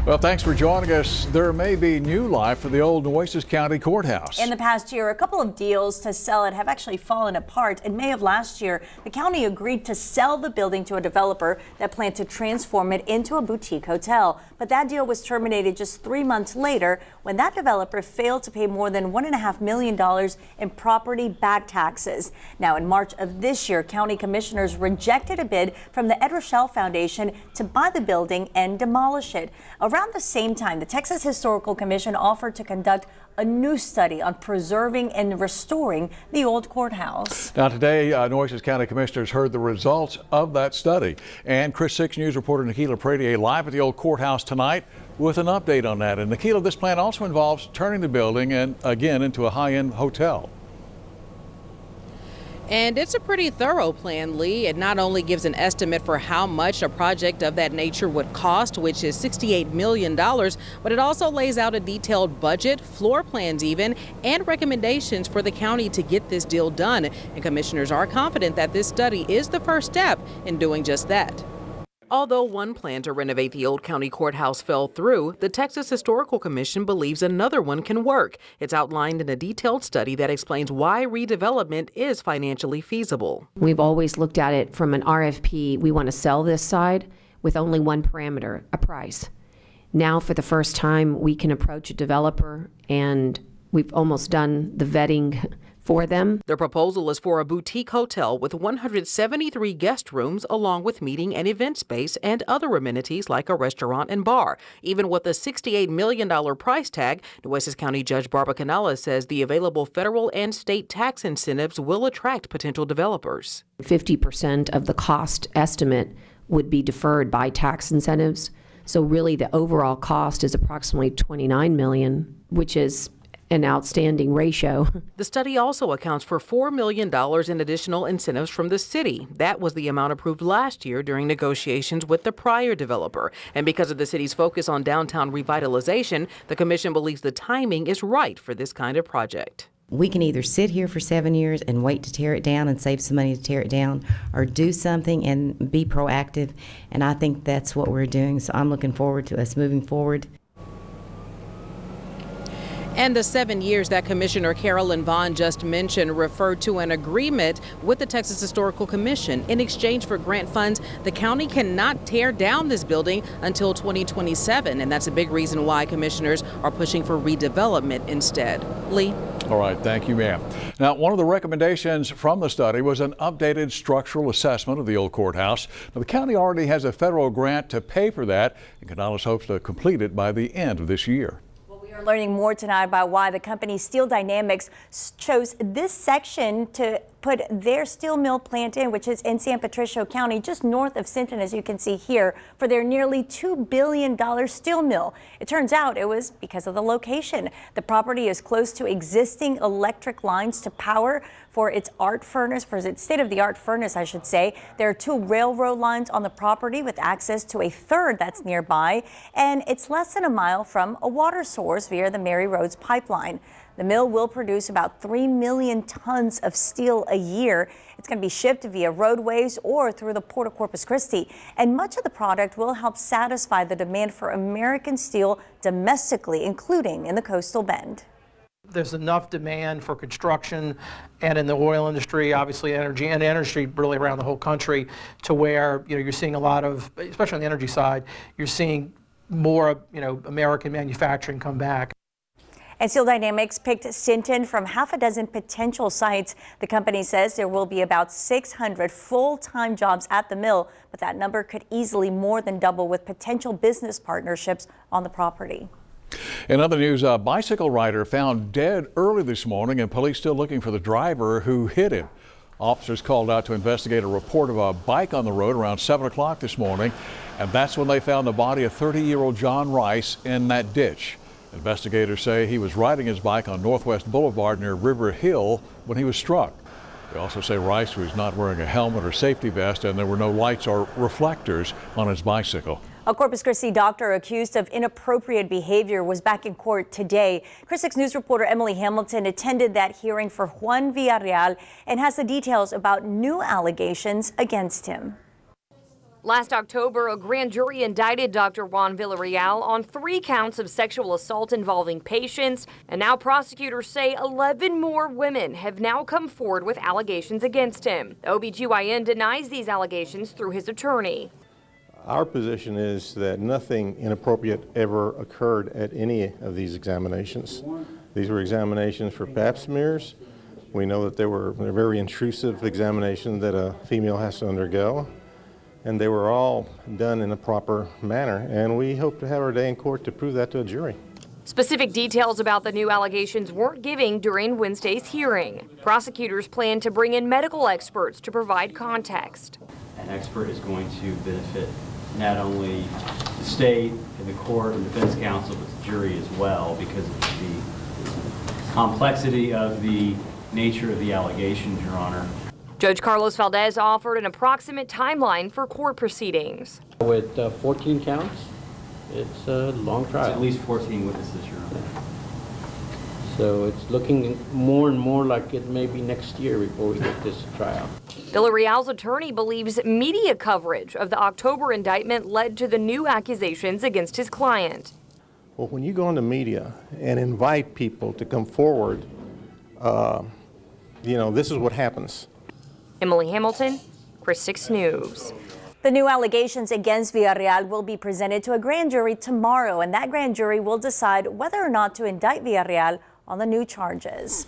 Well, thanks for joining us. There may be new life for the old Nueces County Courthouse. In the past year, a couple of deals to sell it have actually fallen apart. In May of last year, the county agreed to sell the building to a developer that planned to transform it into a boutique hotel. But that deal was terminated just 3 months later when that developer failed to pay more than $1.5 million in property back taxes. Now, in March of this year, county commissioners rejected a bid from the Ed Rochelle Foundation to buy the building and demolish it. Around the same time, the Texas Historical Commission offered to conduct a new study on preserving and restoring the old courthouse. Now today, Nueces County Commissioners heard the results of that study. And Chris 6 News reporter Nikila Pradier live at the old courthouse tonight with an update on that. And Nikila, this plan also involves turning the building and again into a high-end hotel. And it's a pretty thorough plan, Lee. It not only gives an estimate for how much a project of that nature would cost, which is $68 million, but it also lays out a detailed budget, floor plans even, and recommendations for the county to get this deal done. And commissioners are confident that this study is the first step in doing just that. Although one plan to renovate the old county courthouse fell through, the Texas Historical Commission believes another one can work. It's outlined in a detailed study that explains why redevelopment is financially feasible. We've always looked at it from an RFP. We want to sell this side with only one parameter, a price. Now, for the first time, we can approach a developer, and we've almost done the vetting for them. The proposal is for a boutique hotel with 173 guest rooms, along with meeting and event space and other amenities like a restaurant and bar. Even with a $68 million price tag, Nueces County Judge Barbara Canales says the available federal and state tax incentives will attract potential developers. 50% of the cost estimate would be deferred by tax incentives. So really the overall cost is approximately $29 million, which is an outstanding ratio. The study also accounts for $4 million in additional incentives from the city. That was the amount approved last year during negotiations with the prior developer. And because of the city's focus on downtown revitalization, the commission believes the timing is right for this kind of project. We can either sit here for 7 years and wait to tear it down and save some money to tear it down, or do something and be proactive. And I think that's what we're doing. So I'm looking forward to us moving forward. And the 7 years that Commissioner Carolyn Vaughn just mentioned referred to an agreement with the Texas Historical Commission. In exchange for grant funds, the county cannot tear down this building until 2027. And that's a big reason why commissioners are pushing for redevelopment instead. Lee? All right, thank you, ma'am. Now, one of the recommendations from the study was an updated structural assessment of the old courthouse. Now, the county already has a federal grant to pay for that, and Canales hopes to complete it by the end of this year. We're learning more tonight about why the company Steel Dynamics chose this section to put their steel mill plant in, which is in San Patricio County, just north of Sinton, as you can see here, for their nearly $2 billion steel mill. It turns out it was because of the location. The property is close to existing electric lines to power for its state-of-the-art furnace, I should say. There are 2 railroad lines on the property with access to a third that's nearby, and it's less than a mile from a water source via the Mary Roads pipeline. The mill will produce about 3 million tons of steel a year. It's going to be shipped via roadways or through the port of Corpus Christi. And much of the product will help satisfy the demand for American steel domestically, including in the coastal bend. There's enough demand for construction and in the oil industry, obviously energy, and energy really around the whole country, to where you're seeing a lot of, especially on the energy side, you're seeing more American manufacturing come back. And Steel Dynamics picked Sinton from half a dozen potential sites. The company says there will be about 600 full-time jobs at the mill, but that number could easily more than double with potential business partnerships on the property. In other news, a bicycle rider found dead early this morning, and police still looking for the driver who hit him. Officers called out to investigate a report of a bike on the road around 7 o'clock this morning, and that's when they found the body of 30-year-old John Rice in that ditch. Investigators say he was riding his bike on Northwest Boulevard near River Hill when he was struck. They also say Rice was not wearing a helmet or safety vest, and there were no lights or reflectors on his bicycle. A Corpus Christi doctor accused of inappropriate behavior was back in court today. Chris 6 News reporter Emily Hamilton attended that hearing for Juan Villarreal and has the details about new allegations against him. Last October, a grand jury indicted Dr. Juan Villarreal on 3 counts of sexual assault involving patients, and now prosecutors say 11 more women have now come forward with allegations against him. The OBGYN denies these allegations through his attorney. Our position is that nothing inappropriate ever occurred at any of these examinations. These were examinations for pap smears. We know that they were a very intrusive examination that a female has to undergo, and they were all done in a proper manner, and we hope to have our day in court to prove that to a jury. Specific details about the new allegations weren't given during Wednesday's hearing. Prosecutors plan to bring in medical experts to provide context. An expert is going to benefit not only the state and the court and defense counsel, but the jury as well, because of the complexity of the nature of the allegations, Your Honor. Judge Carlos Valdez offered an approximate timeline for court proceedings. With 14 counts, it's a long trial. It's at least 14 witnesses, Your Honor. So it's looking more and more like it may be next year before we get this trial. Villarreal's attorney believes media coverage of the October indictment led to the new accusations against his client. Well, when you go into media and invite people to come forward, this is what happens. Emily Hamilton, Chris 6 News. The new allegations against Villarreal will be presented to a grand jury tomorrow, and that grand jury will decide whether or not to indict Villarreal on the new charges.